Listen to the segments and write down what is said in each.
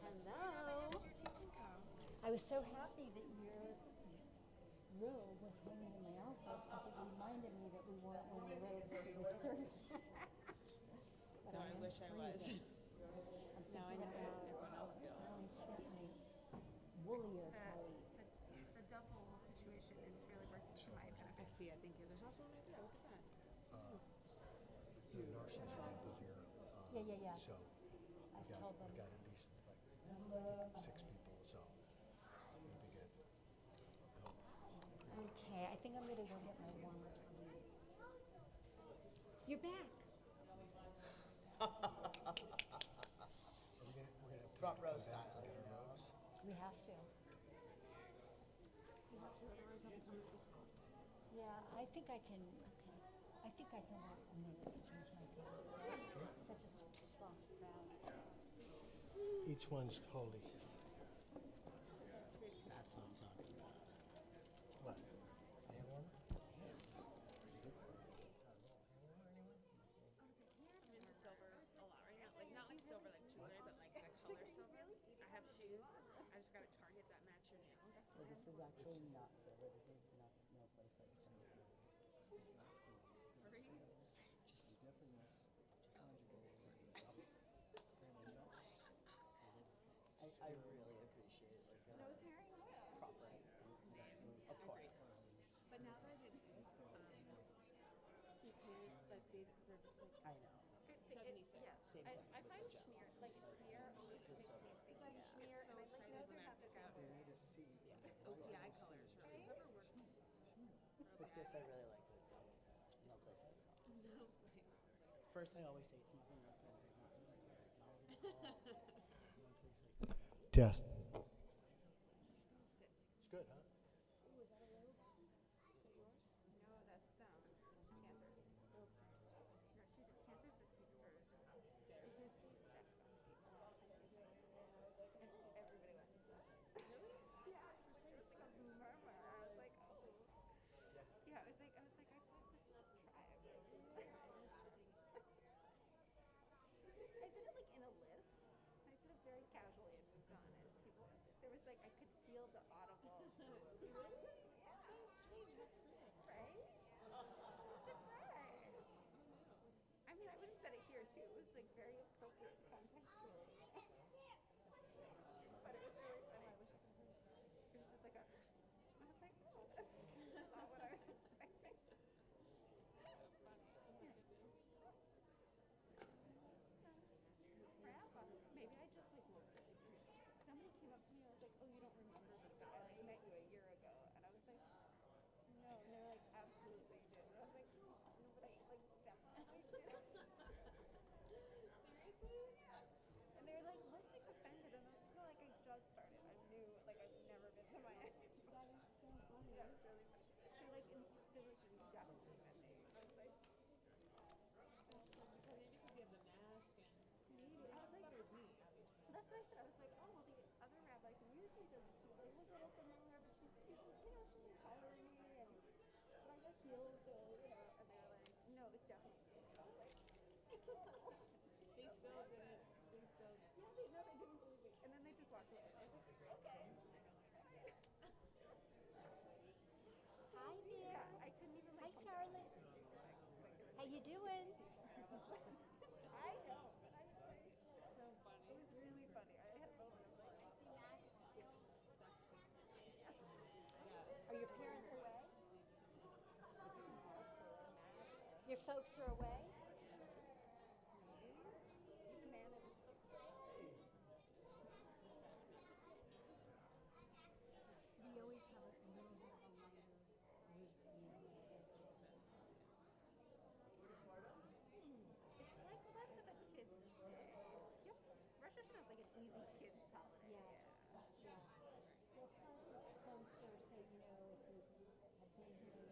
Hello. I was so happy that your robe was hanging in my office because it reminded me that we weren't wearing robes for the service. But No, I wish I was. I'm Now I thinking know how about everyone else how feels. I should my woollier coat. The duffel situation is really working to my I benefit. see. I think there's also one right there. Look at that. The nurses are going to be here. Yeah. So I've we told them. got at least like 6 people, so it'll be good. I hope. Okay, I think I'm going to go get my warmer coat. You're back. We're gonna Front row come back style, and get you our know. robes. We have to. You have to, otherwise I'll become physical. Yeah, I think I can. Okay, I think I can work on the change my coat. It's such a strong crowd. Each one's holy. That's what I'm talking about. What? Hand warmer? I'm into silver a lot right now. Like not like silver, like jewelry, but like the color silver. I have shoes. I just got a Target that match your nails. Well, this is actually not silver. This is not no place like this. It's not. Just definitely not. Just 100 I really appreciate like Nose herring? proper. Of course. But now that I did this, you can't like they're just like I know. 76. Same I thing. find smear, like smear always makes me because I smear so and I'm like, no, excited they're when not I the pick out same. need to see. OPI colors. Really, whoever works for But this I OPI. really liked it. No place like that. No place. First I always say it's nothing like that. There's nothing like that. It's not at all. No place like that. Test. It's good, huh? No, that's Cantor. No, she did. Cantor's just makes her. It did say sex on it. And everybody went. Really? Yeah. It was like a murmur. I was like, oh. Yeah, I was like, I thought this was tribe. I said it like in a list. I said it very casually and moved on. And people, there was like, I could feel the audible. Really? Yeah. So strange. Right? Right. I mean, I would have said it here too. It was like very appropriate contextually. But it was really funny. I wish I could hear it. It was just like a. I was like, oh, that's not what I was expecting. Maybe I just like look really cute. Somebody came up to me and was like, oh, you don't remember me, but I like met you a year ago. And I was like, no. And they're like, absolutely you did. And I was like, oh, no, but I like definitely did. Seriously? And they were like, looked like offended. And I was like, no, like I just started. I'm new. Like I've never been to Miami. That is so funny. Yeah, it's really funny. They're like, you definitely met me. I was like, Maybe because you have the mask and maybe. I was like, that was me, obviously. that's what I said. I was like, oh, well, the other rabbi who usually does it, they look a little familiar, but she's taller than me, and but I got heels, so, and they were like, no, it's definitely you. So I was like, They still didn't. They still. yeah, they didn't believe me. And then they just walked away. I was like, okay. Hi there. Yeah, I couldn't even Hi, like. Charlotte. How you doing? I know, but I was like, So funny. it was really funny. I had a moment of like, I see Matt. Are your parents away? Your folks are away? He's a man of his We always have a little bit of a lighter week. It's like less of a kid's day. Yep. Rosh Hashanah is like an easy kid's holiday. Yes. Yes. Well, plus it's closer, so if you have Thanksgiving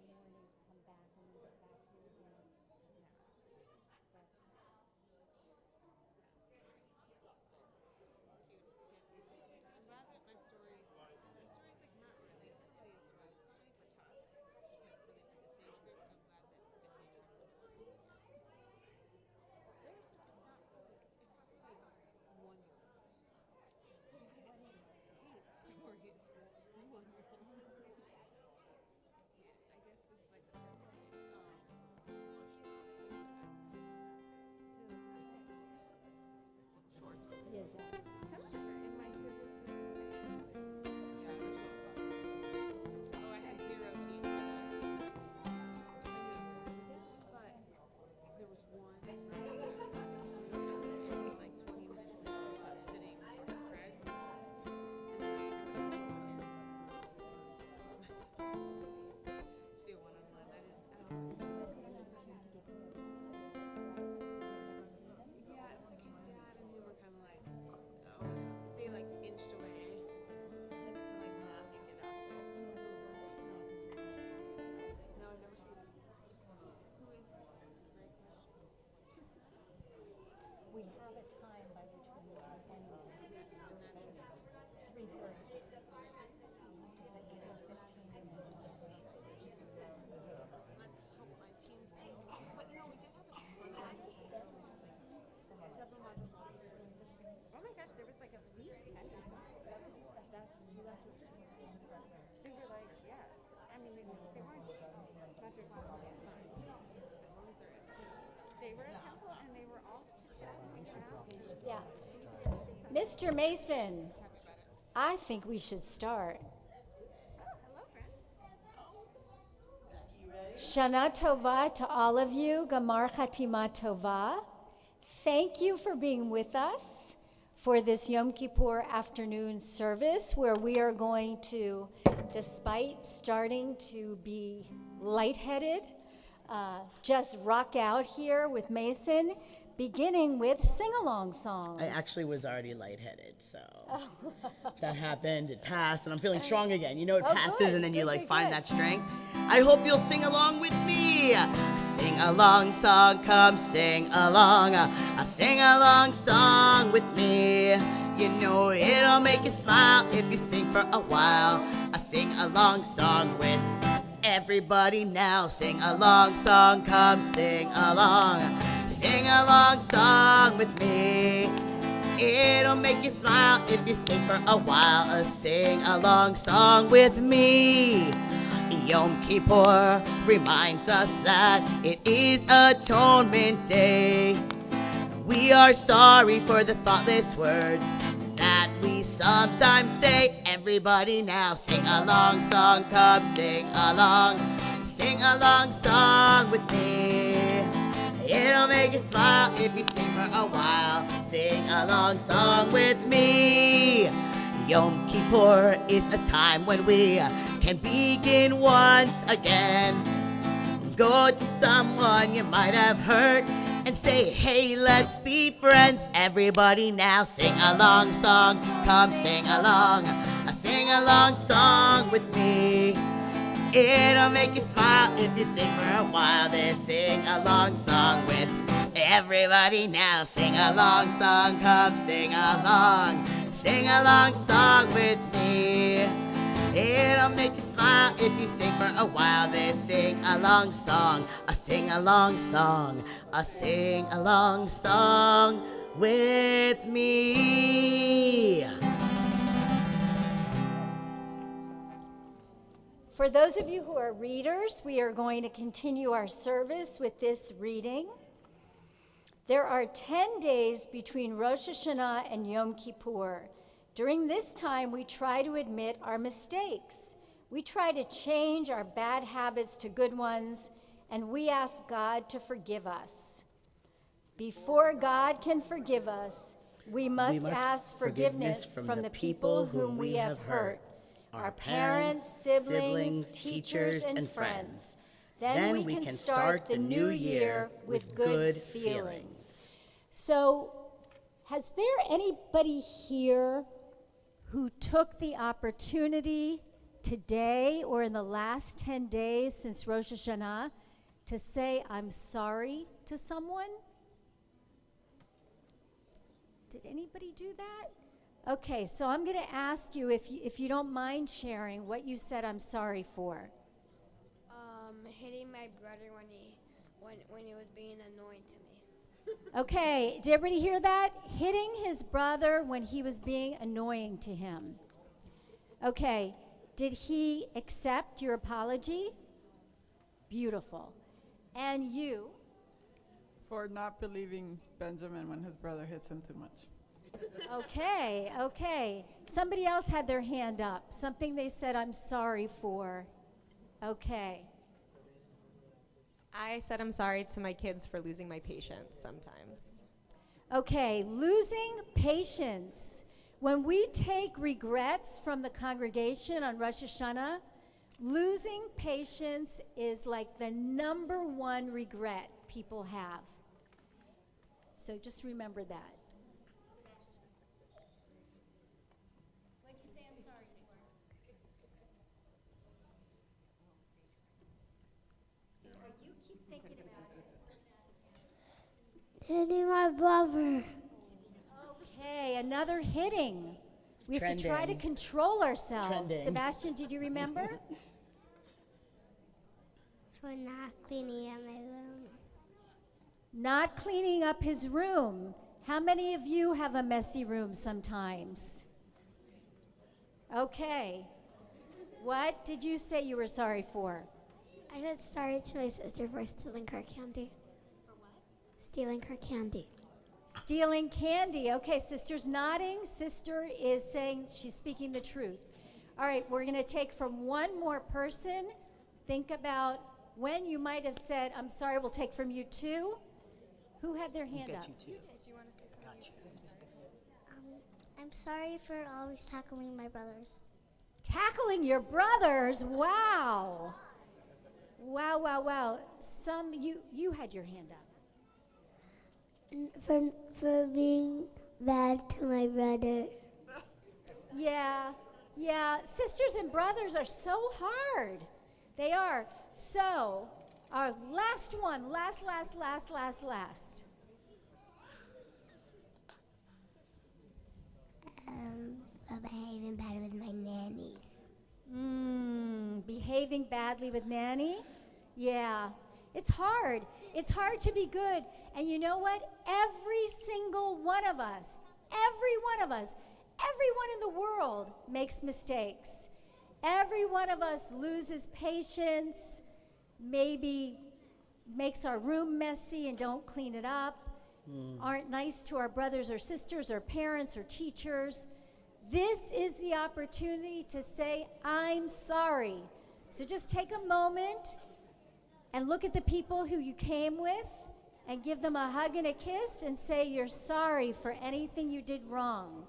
morning to come back and then get back here again. were at temple and they were all chit-chatting, hanging out. Yeah. Mr. Mason, I think we should start. Hello, friend. Shana Tova to all of you. Gamar Chatima Tova. Thank you for being with us for this Yom Kippur afternoon service where we are going to, despite starting to be lightheaded, just rock out here with Mason, beginning with sing-along songs. I actually was already lightheaded, so that happened. It passed, and I'm feeling strong again. You know, it passes, good, and then you good, find good. that strength. I hope you'll sing along with me. A sing-along song, come sing along. A sing-along song with me. You know it'll make you smile if you sing for a while. A sing-along song with everybody now. Sing along song, come sing along. Sing along song with me. It'll make you smile if you sing for a while. A sing along song with me. Yom Kippur reminds us that it is Atonement Day. We are sorry for the thoughtless words that we sometimes say. Everybody now sing along song, come sing along. Sing along song with me. It'll make you smile if you sing for a while. Sing along song with me. Yom Kippur is a time when we can begin once again. Go to someone you might have hurt and say, hey, let's be friends. Everybody now sing along song, come sing along. A sing along song with me. It'll make you smile if you sing for a while. This sing along song with everybody now. Sing along song, come sing along. Sing along song with me. It'll make you smile if you sing for a while. This sing along song, a sing along song, a sing along song with me. For those of you who are readers, we are going to continue our service with this reading. There are 10 days between Rosh Hashanah and Yom Kippur. During this time, we try to admit our mistakes. We try to change our bad habits to good ones, and we ask God to forgive us. Before God can forgive us, we must ask forgiveness from the people whom we have hurt. Our parents, siblings, teachers, and friends. Then we can start the new year with good feelings. So, has there anybody here who took the opportunity today or in the last 10 days since Rosh Hashanah to say, I'm sorry to someone? Did anybody do that? Okay, so I'm going to ask you if you don't mind sharing what you said I'm sorry for. Hitting my brother when he was being annoying to me. Okay, did everybody hear that? Hitting his brother when he was being annoying to him. Okay, did he accept your apology? Beautiful. And you? For not believing Benjamin when his brother hits him too much. Okay. Somebody else had their hand up. Something they said I'm sorry for. Okay. I said I'm sorry to my kids for losing my patience sometimes. Okay, losing patience. When we take regrets from the congregation on Rosh Hashanah, losing patience is like the number one regret people have. So just remember that. What did you say I'm sorry for? Or you keep thinking about it. Hitting my brother. Okay, another hitting. We have to try to Trending. control ourselves. Trending. Sebastian, did you remember? For not cleaning up my room. Not cleaning up his room. How many of you have a messy room sometimes? Okay. What did you say you were sorry for? I said sorry to my sister for stealing car candy. Stealing her candy. Stealing candy. Okay, sister's nodding. Sister is saying she's speaking the truth. All right, we're going to take from one more person. Think about when you might have said, I'm sorry, we'll take from you two. Who had their hand up? Do you want to say something? I'm sorry for always tackling my brothers. Tackling your brothers. Wow. Wow, wow, wow. You had your hand up. For being bad to my brother. Yeah. Sisters and brothers are so hard. They are. So, our last one. Last. Behaving bad with my nannies. Behaving badly with Nanny? Yeah. It's hard. It's hard to be good. And you know what? Every single one of us, everyone in the world makes mistakes. Every one of us loses patience, maybe makes our room messy and don't clean it up, aren't nice to our brothers or sisters or parents or teachers. This is the opportunity to say, I'm sorry. So just take a moment and look at the people who you came with and give them a hug and a kiss and say you're sorry for anything you did wrong.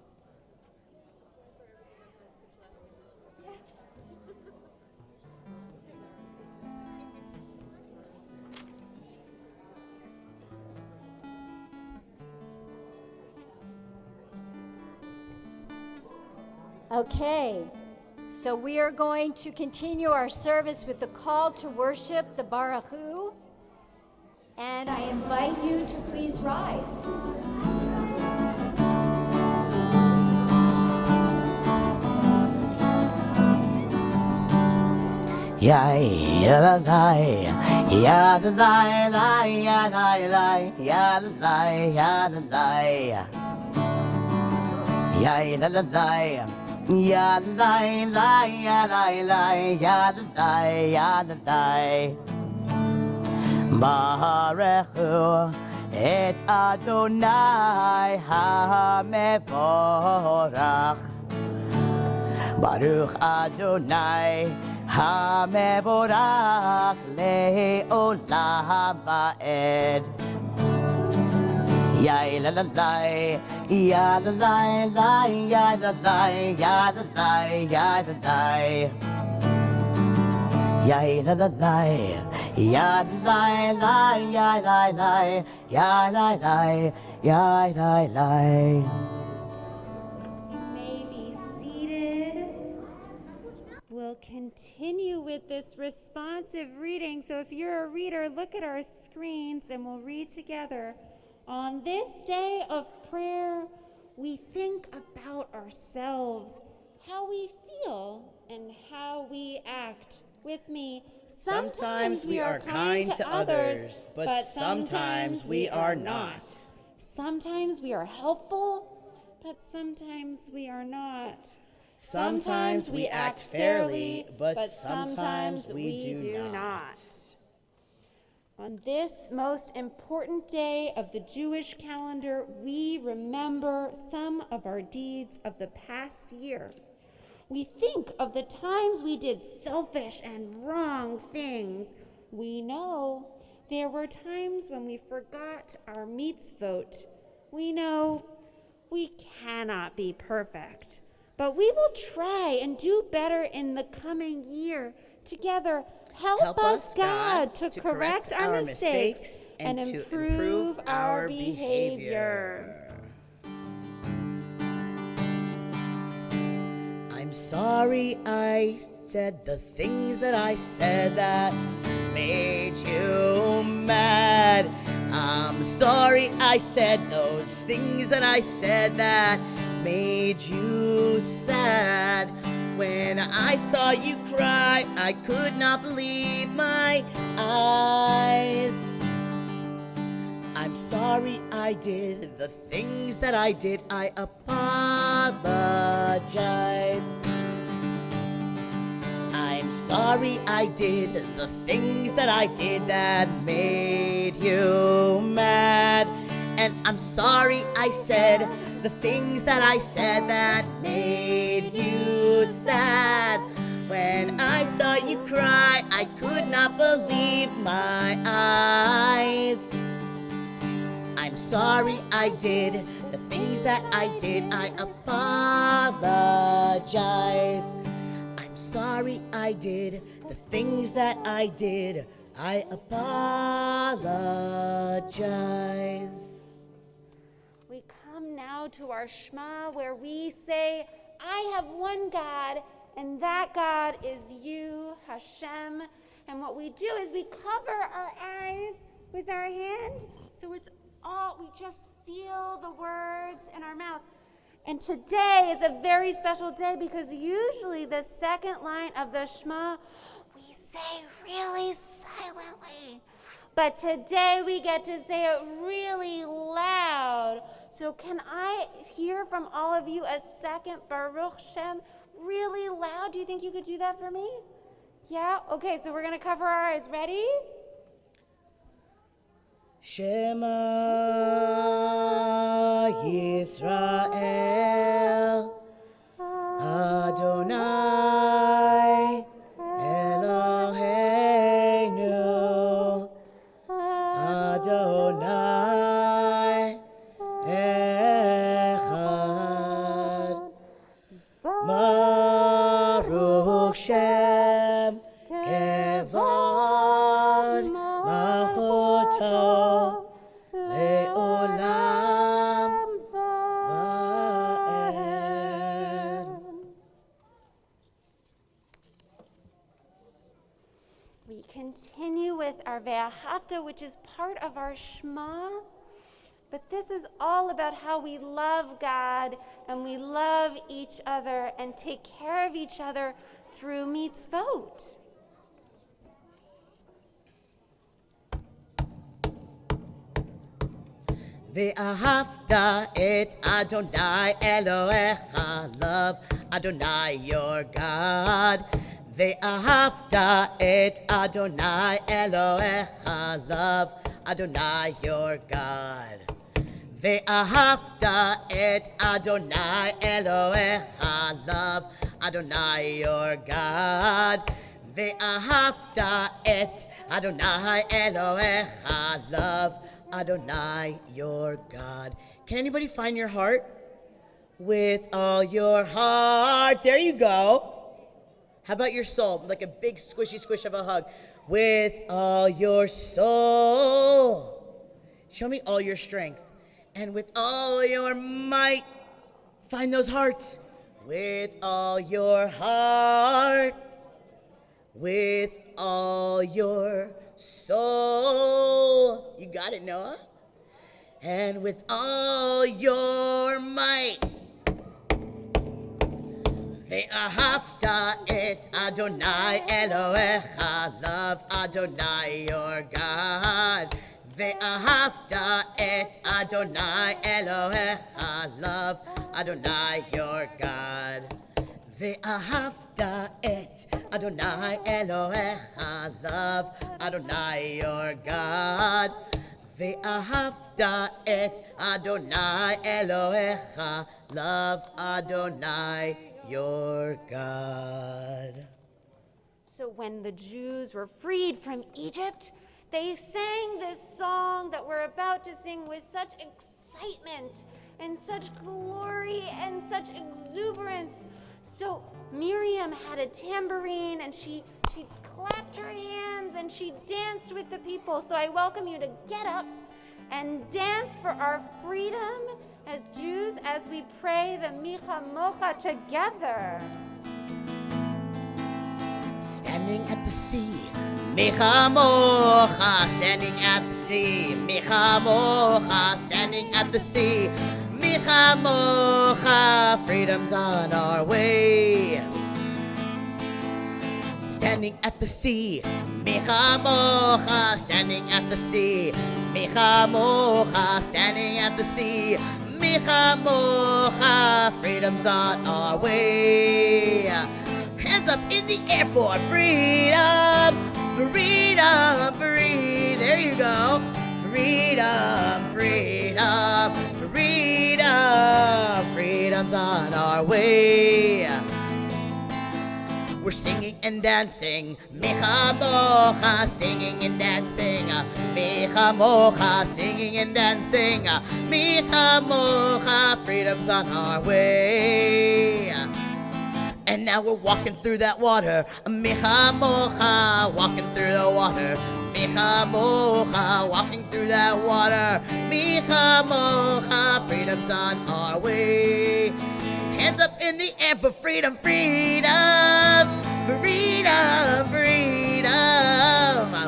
Okay, so we are going to continue our service with the call to worship, the Barachu, and I invite you to please rise. Ya la la, ya la la la, ya la la, ya la la, ya la la, ya la la. Ya la la, ya la la, ya la ya la. Barechu et Adonai HaMevorach. Baruch Adonai HaMevorach le'olam va'ed. Ya la la la, ya la la la, ya la la, ya la la, ya la la, ya la la la, ya la la, ya la la, ya la la, ya la la. You may be seated. We'll continue with this responsive reading. So if you're a reader, look at our screens and we'll read together. On this day of prayer, we think about ourselves, how we feel, and how we act. With me, Sometimes we are kind to others, but sometimes we are not. Sometimes we are helpful, but sometimes we are not. Sometimes we act fairly, but sometimes we do not. On this most important day of the Jewish calendar, we remember some of our deeds of the past year. We think of the times we did selfish and wrong things. We know there were times when we forgot our mitzvot. We know we cannot be perfect, but we will try and do better in the coming year. Together, help us, God, to correct our mistakes and to improve our behavior. I'm sorry I said the things that I said that made you mad. I'm sorry I said those things that I said that made you sad. When I saw you cry, I could not believe my eyes. I'm sorry I did the things that I did. I apologize. I'm sorry I did the things that I did that made you mad. And I'm sorry I said the things that I said that made you sad. When I saw you cry, I could not believe my eyes. I'm sorry I did the things that I did. I apologize. I'm sorry I did the things that I did. I apologize. We come now to our Shema, where we say, I have one God, and that God is you, Hashem. And what we do is we cover our eyes with our hand, so it's all, we just feel the words in our mouth. And today is a very special day because usually the second line of the Shema we say really silently. But today we get to say it really loud. So can I hear from all of you a second Baruch Shem really loud? Do you think you could do that for me? Yeah? Okay, so we're going to cover our eyes. Ready? Shema Yisrael Adonai Eloheinu Adonai Echad Baruch Shem Kevod Malchuto Le'olam Va'ed. We continue with our Ve'ahavta, which is part of our Shema. But this is all about how we love God and we love each other and take care of each other through mitzvot. Ve'ahavta et Adonai Elohecha, love Adonai your God. Ve'ahavta et Adonai Elohecha, love Adonai your God. Ve'ahavta et Adonai Elohecha, love Adonai your God. Ve'ahavta et Adonai Elohecha, love Adonai your God. Can anybody find your heart? With all your heart. There you go. How about your soul? Like a big squishy squish of a hug. With all your soul. Show me all your strength. And with all your might. Find those hearts. With all your heart. With all your soul. You got it, Noah. And with all your might. Ve'ahavta et Adonai Elohecha, love Adonai your God. Ve'ahavta et Adonai Elohecha, love Adonai your God. Ve'ahavta et Adonai Elohecha, love Adonai your God. Ve'ahavta et Adonai Elohecha, love Adonai your God. So when the Jews were freed from Egypt, they sang this song that we're about to sing with such excitement and such glory and such exuberance. So Miriam had a tambourine and she clapped her hands and she danced with the people. So I welcome you to get up and dance for our freedom as Jews as we pray the Micha Mocha together. Standing at the sea, Micha Mocha, standing at the sea, Micha Mocha, standing at the sea, Micha Mocha, freedom's on our way. Standing at the sea, Micha Mocha, standing at the sea, Micha Mocha, standing at the sea, Micha Mocha, freedom's on our way. Hands Hands up in the air for freedom. Freedom, free. There you go. Freedom, freedom, freedom. Freedom's on our way. We're singing and dancing, Micha Mocha, singing and dancing, Micha Mocha, singing and dancing, Micha Mocha, freedom's on our way. And now we're walking through that water, Micha Mocha, walking through the water, Micha Mocha, walking through that water, Micha Mocha, freedom's on our way. Hands up in the air for freedom, freedom, freedom, freedom,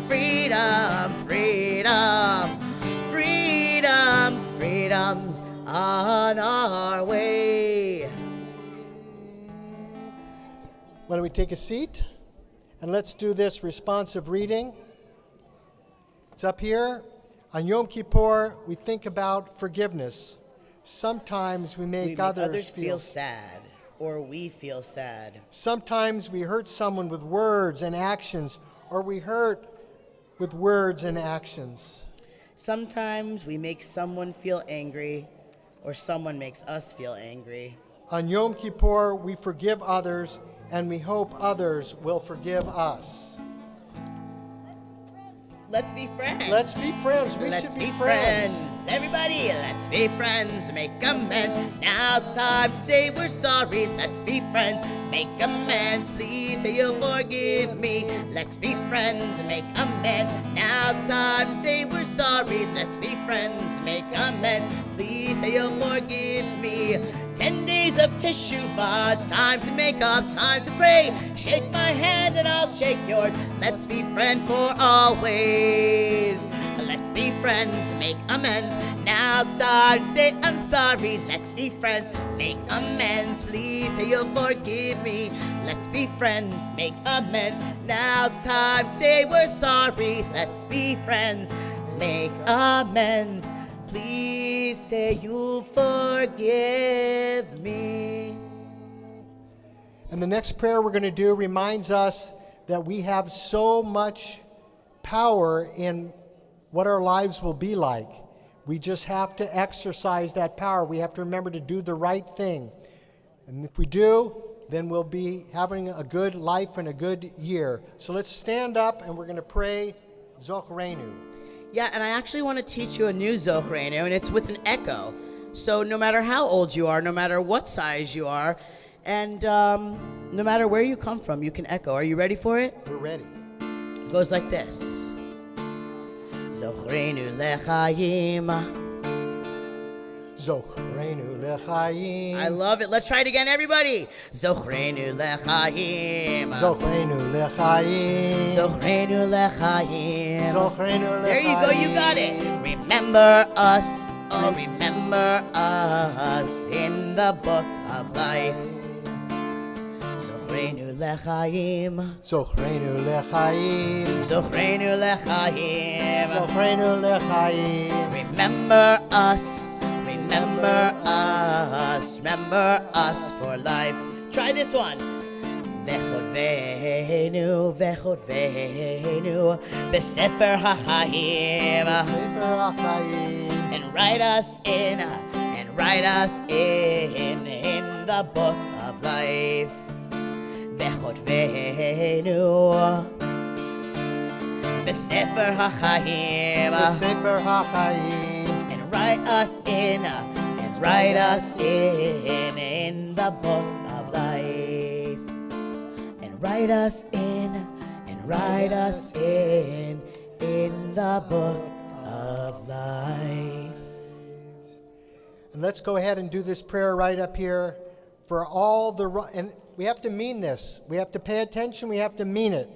freedom, freedom, freedom, freedom's on our way. Why don't we take a seat and let's do this responsive reading. It's up here. On Yom Kippur, we think about forgiveness. Sometimes we make others feel sad, or we feel sad. Sometimes we hurt someone with words and actions, or we hurt with words and actions. Sometimes we make someone feel angry, or someone makes us feel angry. On Yom Kippur, we forgive others, and we hope others will forgive us. Let's be friends. Let's be friends. We Let's should be friends. Everybody, let's be friends. Make amends. Now's the time to say we're sorry. Let's be friends. Make amends. Please say you'll forgive me. Let's be friends. Make amends. Now's the time to say we're sorry. Let's be friends. Make amends. Please say you'll forgive me. 10 days of teshuvah. It's time to make up, time to pray. Shake my hand and I'll shake yours. Let's be friends for always. Let's be friends, make amends. Now it's time to say I'm sorry. Let's be friends, make amends. Please say you'll forgive me. Let's be friends, make amends. Now it's time to say we're sorry. Let's be friends, make amends. Please say you'll forgive me. And the next prayer we're going to do reminds us that we have so much power in what our lives will be like. We just have to exercise that power. We have to remember to do the right thing. And if we do, then we'll be having a good life and a good year. So let's stand up and we're going to pray Zochrenu. Yeah, and I actually want to teach you a new Zochrenu, and it's with an echo. So no matter how old you are, no matter what size you are, and no matter where you come from, you can echo. Are you ready for it? We're ready. It goes like this. Zochrenu lechaim. Zochrenu lechaim. I love it. Let's try it again, everybody. Zochrenu lechaim. Zochrenu lechaim. Zochrenu lechaim. Zochrenu lechaim. There you go, you got it. Remember us, oh remember us in the book of life. Zochrenu lechaim. Zochrenu lechaim. Zochrenu lechaim. Zochrenu lechaim. Remember us, remember us, remember us for life. Try this one. V'chodvenu, v'chodvenu, b'sefer ha'chaim. Sefer HaChaim. And write us in the book of life. V'chodvenu, b'sefer ha'chaim. Sefer HaChaim. And write us in the book of life. And write us in the book of life. And let's go ahead and do this prayer right up here for all the, and we have to mean this. We have to pay attention. We have to mean it.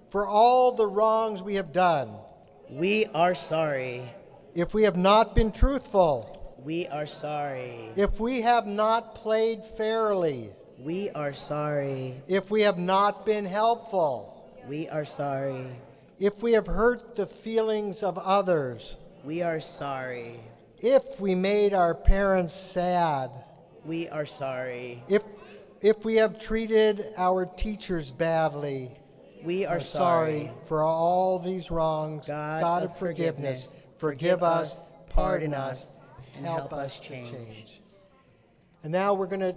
For all the wrongs we have done. We are sorry. If we have not been truthful. We are sorry. If we have not played fairly. We are sorry. If we have not been helpful. We are sorry. If we have hurt the feelings of others. We are sorry. If we made our parents sad. We are sorry. If if we have treated our teachers badly, We are sorry for all these wrongs. God of forgiveness, forgive us, pardon us, and help us change. And now we're going to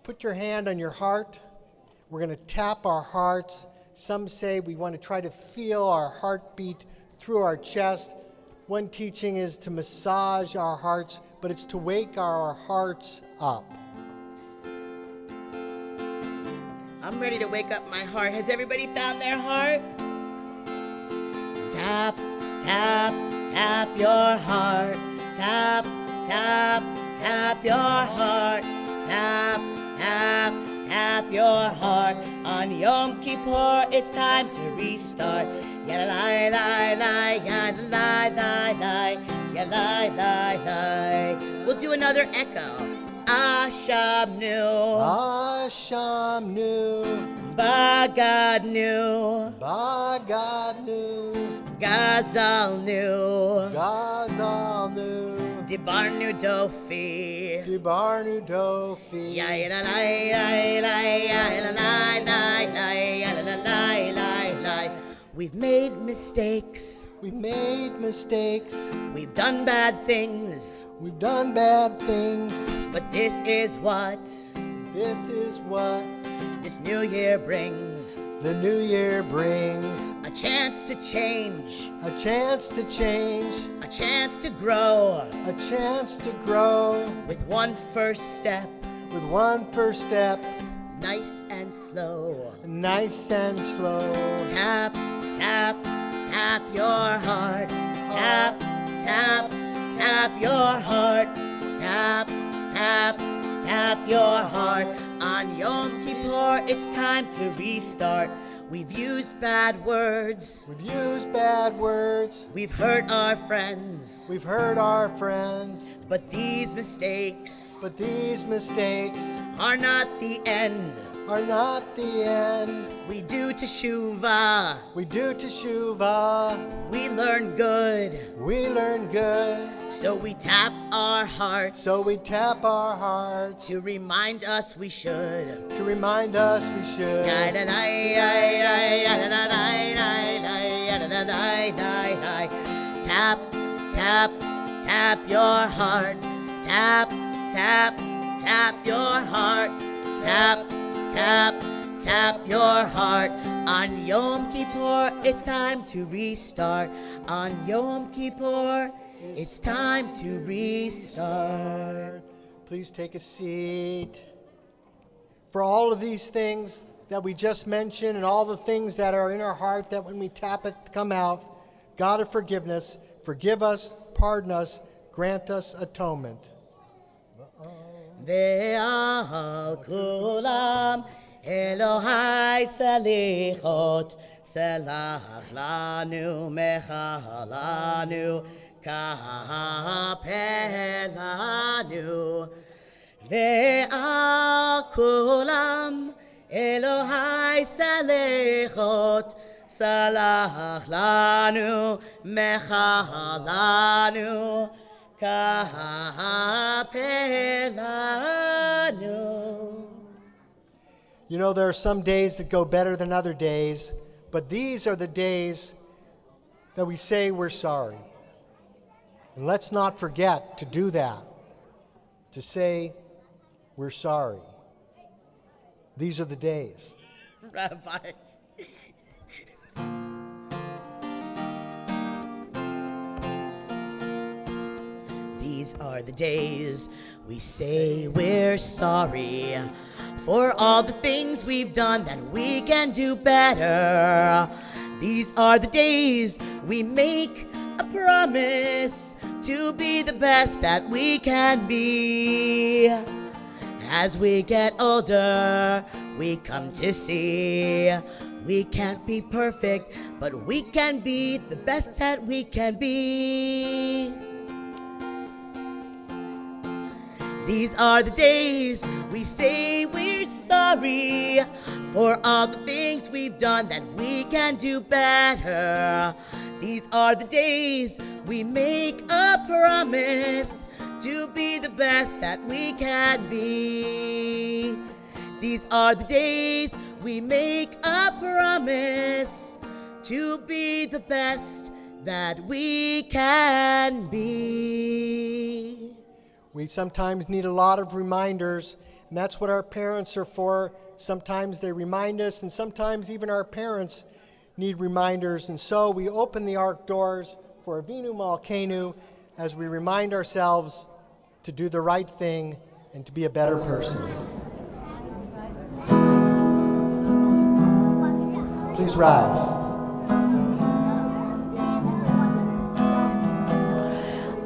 put your hand on your heart. We're going to tap our hearts. Some say we want to try to feel our heartbeat through our chest. One teaching is to massage our hearts, but it's to wake our hearts up. I'm ready to wake up my heart. Has everybody found their heart? Tap, tap, tap your heart. Tap, tap, tap your heart. Tap, tap, tap your heart. On Yom Kippur, it's time to restart. Ya-la-la-la-la, ya-la-la-la-la, ya-la-la-la. We'll do another echo. Ashamnu, Ashamnu, Bagadnu, Bagadnu, Gazalnu, Gazalnu, Dibarnu Dofi. Dibarnu Dofi. Ya la la la la la la la. We've made mistakes. We've made mistakes. We've done bad things. We've done bad things. But this is what this new year brings. The new year brings A chance to change. a chance to change, A chance to grow. a chance to grow. With one first step. With one first step, Nice and slow. nice and slow. Tap, tap, tap your heart. Tap, tap, tap your heart. Tap, tap, tap your heart. On Yom Kippur, it's time to restart. We've used bad words. We've used bad words. We've hurt our friends. We've hurt our friends. But these mistakes But these mistakes are not the end. are not the end. We do teshuvah. We do teshuvah. We learn good. We learn good. So we tap our hearts. So we tap our hearts To remind us we should. to remind us we should. Tap, tap, tap your heart. Tap, tap, tap your heart. Tap, tap, tap your heart. On Yom Kippur, it's time to restart. On Yom Kippur, it's time to restart. Please take a seat. For all of these things that we just mentioned and all the things that are in our heart that when we tap it come out, God of forgiveness, forgive us, pardon us, grant us atonement. Ve'al kulam Elohai salichot Selach lanu mechalanu Kapelanu Ve'al kulam Elohai salichot Salach lanu mechalanu Kapelanu. You know, there are some days that go better than other days, but these are the days that we say we're sorry. And let's not forget to do that, to say we're sorry. These are the days. Rabbi. These are the days we say we're sorry for all the things we've done that we can do better. These are the days we make a promise to be the best that we can be. As we get older, we come to see we can't be perfect, but we can be the best that we can be. These are the days we say we're sorry for all the things we've done that we can do better. These are the days we make a promise to be the best that we can be. These are the days we make a promise to be the best that we can be. We sometimes need a lot of reminders, and that's what our parents are for. Sometimes they remind us, and sometimes even our parents need reminders. And so we open the ark doors for Avinu Malkeinu as we remind ourselves to do the right thing and to be a better person. Please rise.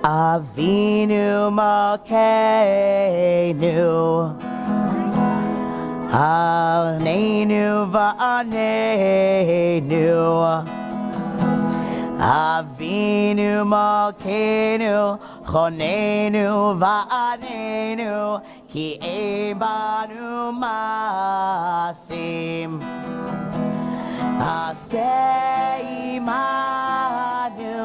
Avinu Malkeinu, Aneinu va'aneinu, Avinu Malkeinu, Choneinu va'aneinu, Ki ein banu masim, Aseh imanu,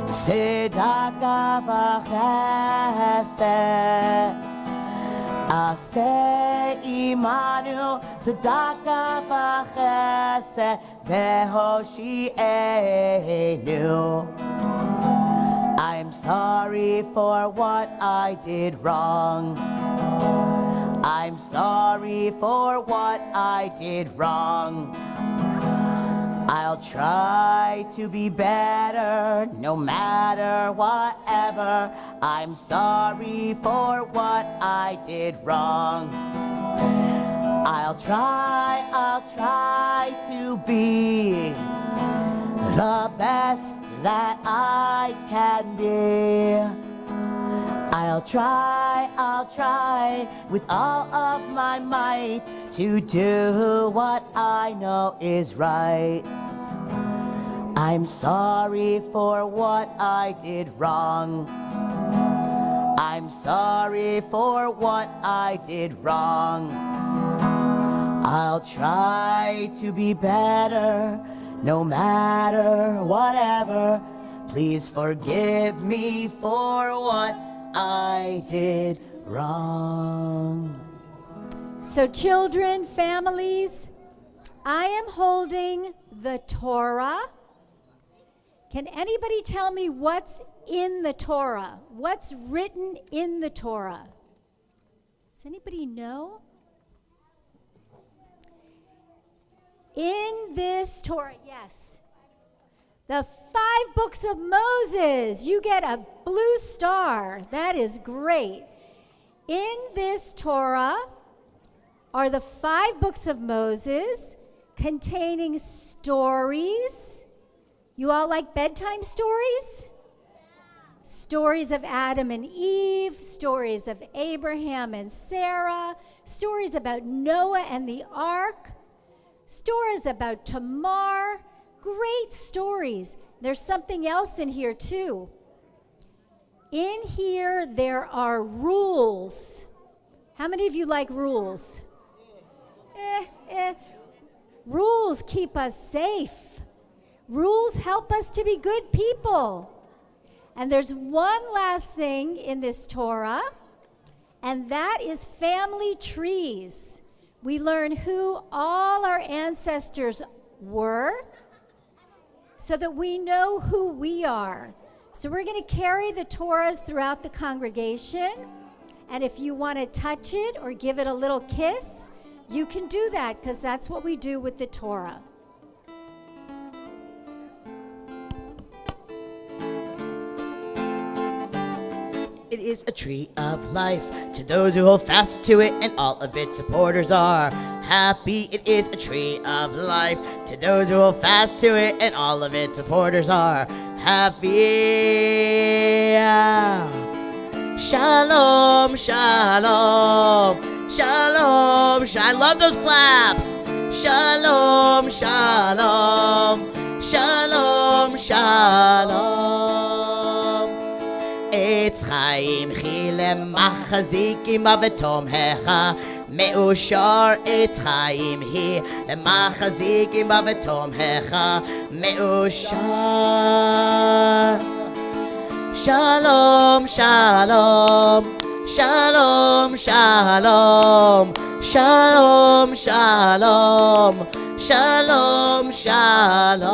Tzedakah v'chesed, Aseh imanu, Tzedakah v'chesed, v'hoshi'enu. I'm sorry for what I did wrong. I'm sorry for what I did wrong. I'll try to be better no matter whatever. I'm sorry for what I did wrong. I'll try to be the best that I can be. I'll try with all of my might to do what I know is right. I'm sorry for what I did wrong. I'm sorry for what I did wrong. I'll try to be better no matter whatever. Please forgive me for what I did wrong. So children, families, I am holding the Torah. Can anybody tell me what's in the Torah? What's written in the Torah? Does anybody know? In this Torah, yes. The 5 books of Moses. You get a blue star. That is great. In this Torah are the 5 books of Moses containing stories. You all like bedtime stories? Stories of Adam and Eve, stories of Abraham and Sarah, stories about Noah and the ark, stories about Tamar. Great stories. There's something else in here too. In here there are rules. How many of you like rules? Rules keep us safe. Rules help us to be good people. And there's one last thing in this Torah, and that is family trees. We learn who all our ancestors were so that we know who we are. So we're going to carry the Torahs throughout the congregation. And if you want to touch it or give it a little kiss, you can do that because that's what we do with the Torah. It is a tree of life to those who hold fast to it, and all of its supporters are happy. It is a tree of life to those who hold fast to it, and all of its supporters are happy. Shalom, shalom, shalom, I love those claps. Shalom, shalom, shalom, shalom. Etz chaim chi lemachzik ima v'tomhecha, me'ushar etz chaim hi lemachzik ima v'tomhecha, me'ushar. Shalom, shalom, Shalom, shalom, shalom, shalom, shalom, shalom.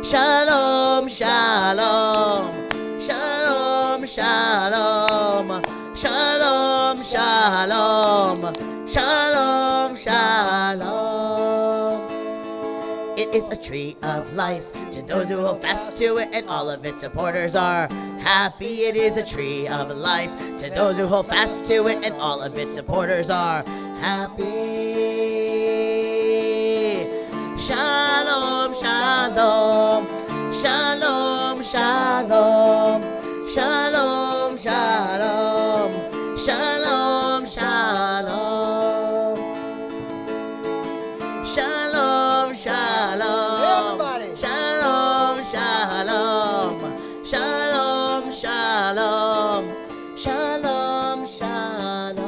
Shalom, shalom, shalom, shalom, shalom, shalom, shalom, shalom. It is a tree of life to those who hold fast to it, and all of its supporters are happy. It is a tree of life to those who hold fast to it, and all of its supporters are happy. Shalom, shalom, shalom, shalom, shalom, shalom, shalom, shalom, shalom, shalom. Everybody. Shalom, shalom, shalom, shalom, shalom, shalom.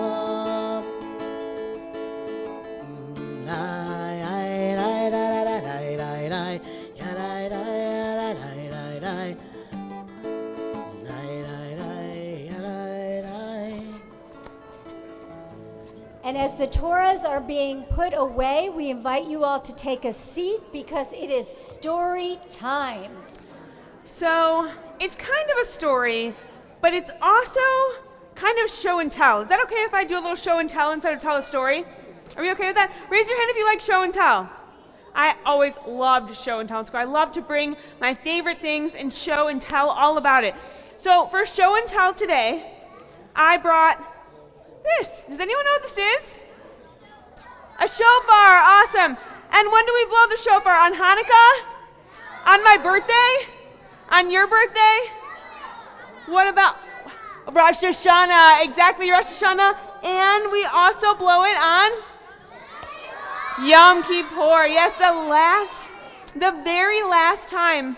And as the Torahs are being put away, we invite you all to take a seat because it is story time. So it's kind of a story, but it's also kind of show and tell. Is that okay if I do a little show and tell instead of tell a story? Are we okay with that? Raise your hand if you like show and tell. I always loved show and tell in school. I love to bring my favorite things and show and tell all about it. So for show and tell today, I brought this. Does anyone know what this is? A shofar. Awesome. And when do we blow the shofar? On Hanukkah? On my birthday? On your birthday? What about Rosh Hashanah? Exactly, Rosh Hashanah. And we also blow it on Yom Kippur. Yes, the very last time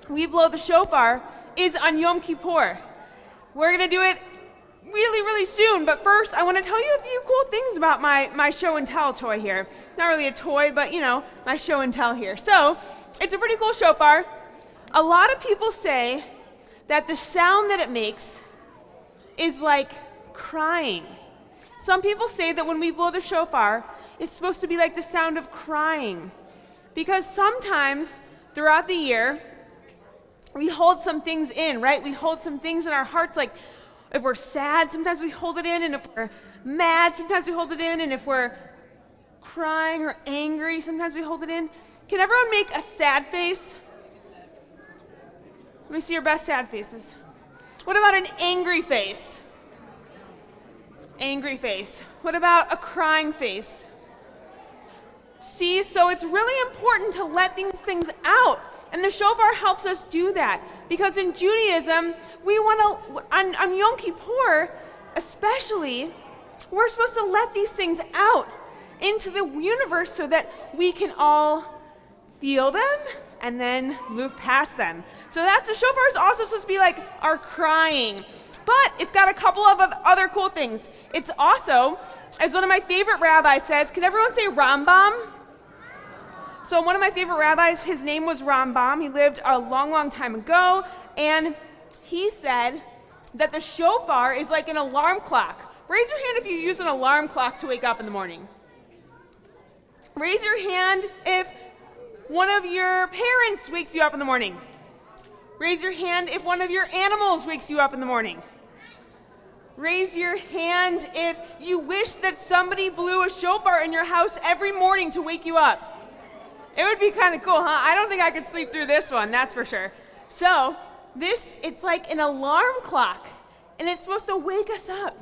we blow the shofar is on Yom Kippur. We're going to do it really, really soon. But first, I want to tell you a few cool things about my show and tell toy here. Not really a toy, but you know, my show and tell here. So, it's a pretty cool shofar. A lot of people say that the sound that it makes is like crying. Some people say that when we blow the shofar, it's supposed to be like the sound of crying. Because sometimes throughout the year, we hold some things in, right? We hold some things in our hearts, like if we're sad, sometimes we hold it in, and if we're mad, sometimes we hold it in, and if we're crying or angry, sometimes we hold it in. Can everyone make a sad face? Let me see your best sad faces. What about an angry face? Angry face. What about a crying face? See, so it's really important to let these things out. And the shofar helps us do that. Because in Judaism, we want to, on Yom Kippur especially, we're supposed to let these things out into the universe so that we can all feel them and then move past them. So the shofar is also supposed to be like our crying. But it's got a couple of other cool things. It's also, as one of my favorite rabbis says, can everyone say Rambam? So one of my favorite rabbis, his name was Rambam. He lived a long, long time ago. And he said that the shofar is like an alarm clock. Raise your hand if you use an alarm clock to wake up in the morning. Raise your hand if one of your parents wakes you up in the morning. Raise your hand if one of your animals wakes you up in the morning. Raise your hand if you wish that somebody blew a shofar in your house every morning to wake you up. It would be kind of cool, huh? I don't think I could sleep through this one, that's for sure. So, it's like an alarm clock, and it's supposed to wake us up.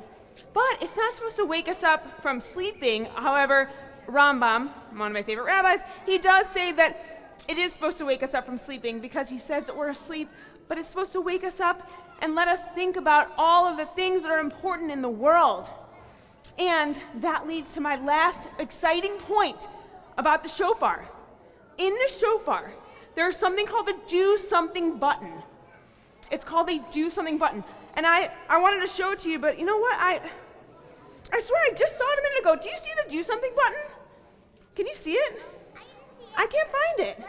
But it's not supposed to wake us up from sleeping. However, Rambam, one of my favorite rabbis, he does say that it is supposed to wake us up from sleeping because he says that we're asleep, but it's supposed to wake us up and let us think about all of the things that are important in the world. And that leads to my last exciting point about the shofar. In the shofar, there's something called the do something button. It's called the do something button. And I wanted to show it to you, but you know what? I swear I just saw it a minute ago. Do you see the do something button? Can you see it? I can't find it.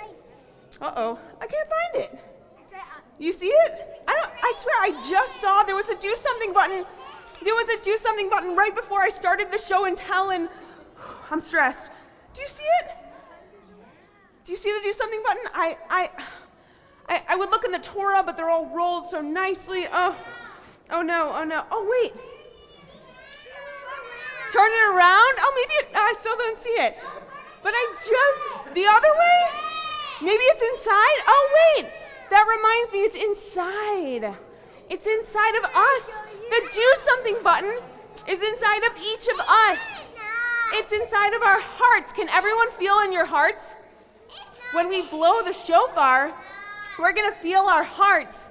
Uh-oh, I can't find it. You see it? I don't. I swear I just saw there was a do something button. There was a do something button right before I started the show and tell, and I'm stressed. Do you see it? Do you see the do something button? I would look in the Torah, but they're all rolled so nicely. Oh no. Oh wait. Turn it around? Oh, maybe I still don't see it. But the other way? Maybe it's inside? Oh wait, that reminds me, it's inside. It's inside of us. The do something button is inside of each of us. It's inside of our hearts. Can everyone feel in your hearts? When we blow the shofar, we're going to feel our hearts,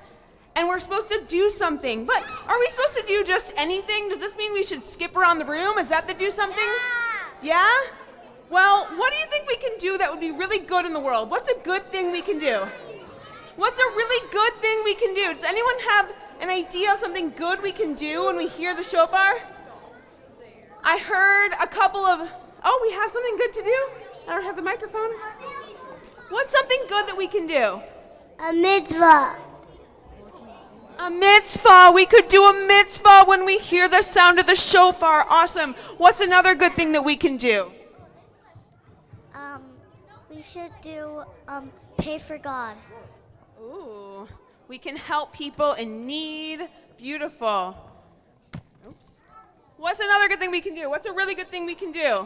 and we're supposed to do something. But are we supposed to do just anything? Does this mean we should skip around the room? Is that the do something? Yeah? Well, what do you think we can do that would be really good in the world? What's a good thing we can do? What's a really good thing we can do? Does anyone have an idea of something good we can do when we hear the shofar? I heard a couple of, we have something good to do? I don't have the microphone. What's something good that we can do? A mitzvah. A mitzvah. We could do a mitzvah when we hear the sound of the shofar. Awesome. What's another good thing that we can do? We should do pay for God. Ooh, we can help people in need. Beautiful. Oops. What's another good thing we can do? What's a really good thing we can do?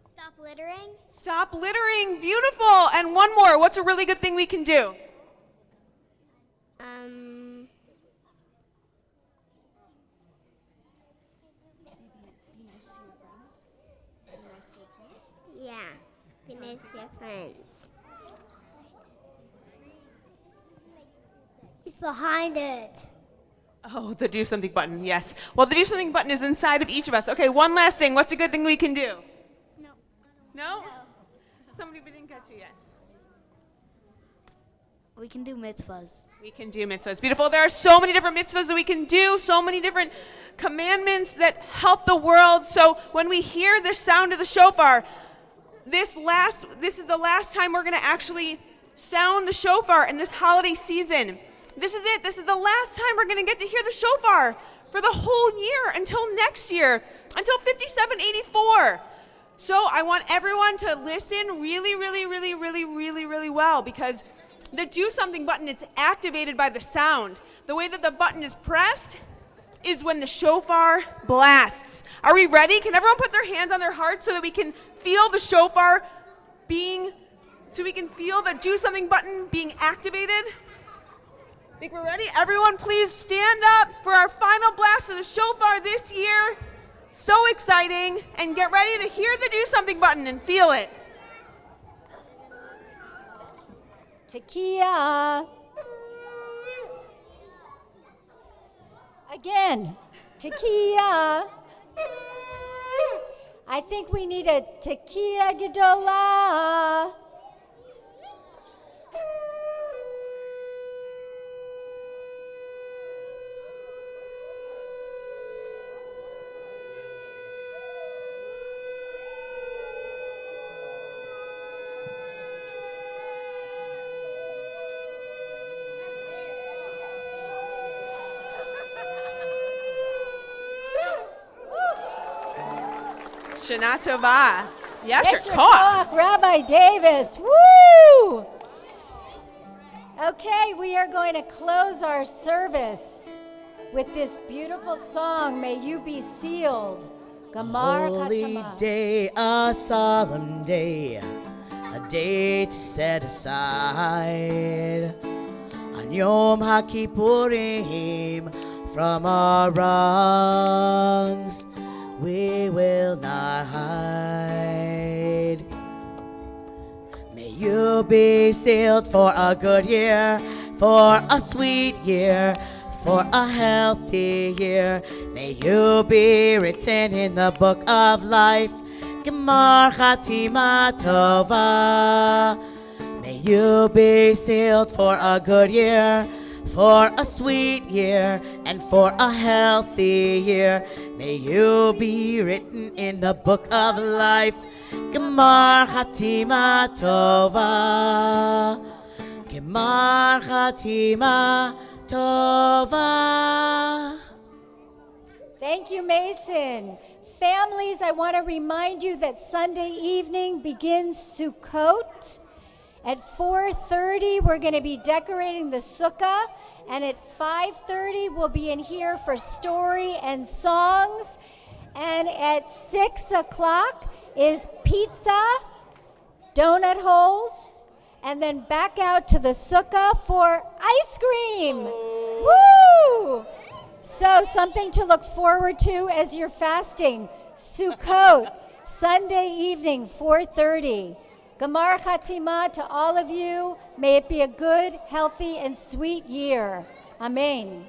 Stop littering. Stop littering. Beautiful. And one more. What's a really good thing we can do? Be nice to your friends. Be nice to your parents. Yeah. Be nice to your friends. It's behind it. Oh, the do something button. Yes. Well, the do something button is inside of each of us. Okay, one last thing. What's a good thing we can do? No? Somebody didn't catch you yet. We can do mitzvahs. We can do mitzvahs. Beautiful. There are so many different mitzvahs that we can do, so many different commandments that help the world. So when we hear the sound of the shofar, this is the last time we're going to actually sound the shofar in this holiday season. This is it. This is the last time we're going to get to hear the shofar for the whole year until next year, until 5784. So I want everyone to listen really, really, really, really, really, really well, because the do something button, it's activated by the sound. The way that the button is pressed is when the shofar blasts. Are we ready? Can everyone put their hands on their hearts so that we can feel the shofar so we can feel the do something button being activated? Think we're ready? Everyone please stand up for our final blast of the shofar this year. So exciting. And get ready to hear the do something button and feel it. Tekiah. Again, Tekiah. I think we need a Tekiah Gedolah. Shana Tova. Yasher Yasher Koach. Koach, Rabbi Davis. Woo! Okay, we are going to close our service with this beautiful song, May You Be Sealed. Gamar Holy Khatama. day, a solemn day, a day to set aside. On Yom HaKippurim, from our wrongs, we will not hide. May you be sealed for a good year, for a sweet year, for a healthy year. May you be written in the book of life. Gemar Chatima Tova. May you be sealed for a good year, for a sweet year, and for a healthy year. May you be written in the book of life. Gemar Chatima Tova. Gemar Chatima Tova. Thank you, Mason. Families, I want to remind you that Sunday evening begins Sukkot. At 4:30, we're going to be decorating the sukkah, and at 5:30, we'll be in here for story and songs. And at 6 o'clock is pizza, donut holes, and then back out to the sukkah for ice cream. Woo! So something to look forward to as you're fasting. Sukkot, Sunday evening, 4:30. Gamar Chatima to all of you. May it be a good, healthy, and sweet year. Amen.